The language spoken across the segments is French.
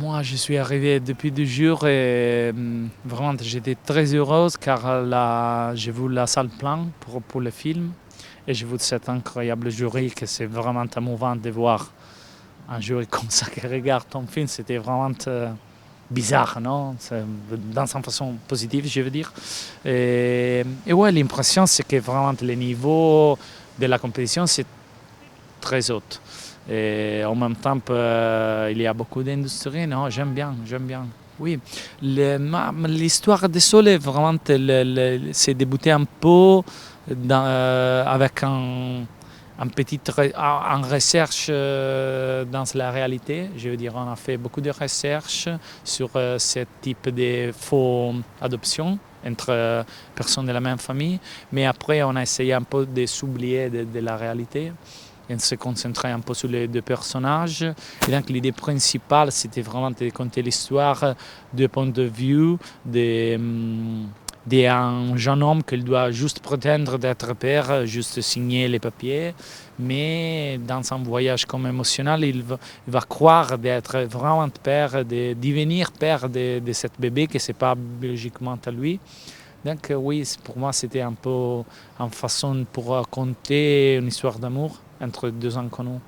Moi, je suis arrivée depuis 2 jours et vraiment, j'étais très heureuse car là, j'ai vu la salle pleine pour le film et j'ai vu cet incroyable jury que c'est vraiment émouvant de voir un jury comme ça qui regarde ton film. C'était vraiment bizarre, non? Dans une façon positive, je veux dire. Et ouais, l'impression, c'est que vraiment le niveau de la compétition, c'est très haut. Et en même temps, il y a beaucoup d'industries, non? J'aime bien, j'aime bien. Oui, l'histoire de Sol, vraiment, c'est débuté un peu avec un petit en recherche dans la réalité. Je veux dire, on a fait beaucoup de recherches sur ce type de faux adoptions entre personnes de la même famille, mais après on a essayé un peu de s'oublier de la réalité et de se concentrer un peu sur les deux personnages. Et donc l'idée principale, c'était vraiment de raconter l'histoire du point de vue d'un jeune homme qui doit juste prétendre d'être père, juste signer les papiers, mais dans son voyage comme émotionnel, il va croire d'être vraiment père, de devenir père de cet bébé qui n'est pas biologiquement à lui. Donc oui, pour moi, c'était un peu une façon pour raconter une histoire d'amour entre deux inconnus.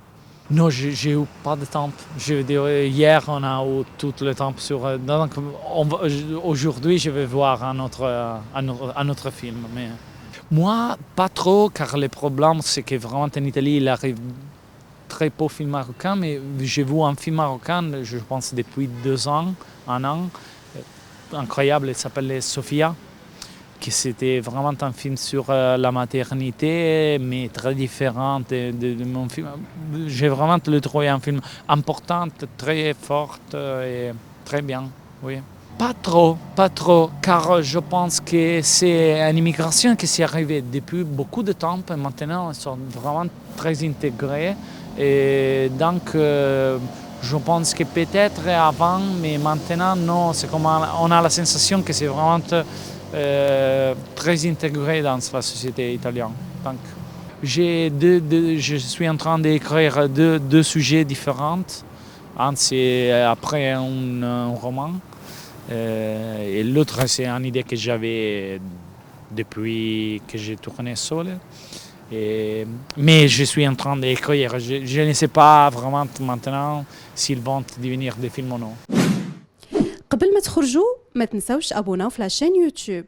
Non, j'ai eu pas de temps. Je veux dire, hier, on a eu tout le temps sur. Donc, aujourd'hui, je vais voir un autre film. Mais moi, pas trop, car le problème, c'est que vraiment en Italie, il arrive très peu de films marocains. Mais j'ai vu un film marocain, je pense, depuis 2 ans, un an, incroyable, il s'appelle Sofia. Que c'était vraiment un film sur la maternité, mais très différent de mon film. J'ai vraiment le trouvé un film important, très fort et très bien, oui. Pas trop, car je pense que c'est une immigration qui s'est arrivée depuis beaucoup de temps, et maintenant ils sont vraiment très intégrés. Et donc, je pense que peut-être avant, mais maintenant, non, c'est comme on a la sensation que c'est vraiment très intégré dans la société italienne. Donc, je suis en train d'écrire deux sujets différents. Un, c'est après un roman. Et l'autre, c'est une idée que j'avais depuis que j'ai tourné seul. Mais je suis en train d'écrire. Je ne sais pas vraiment maintenant s'ils vont devenir des films ou non. قبل ما تخرجوا ما تنساوش ابوناو في لاشين يوتيوب.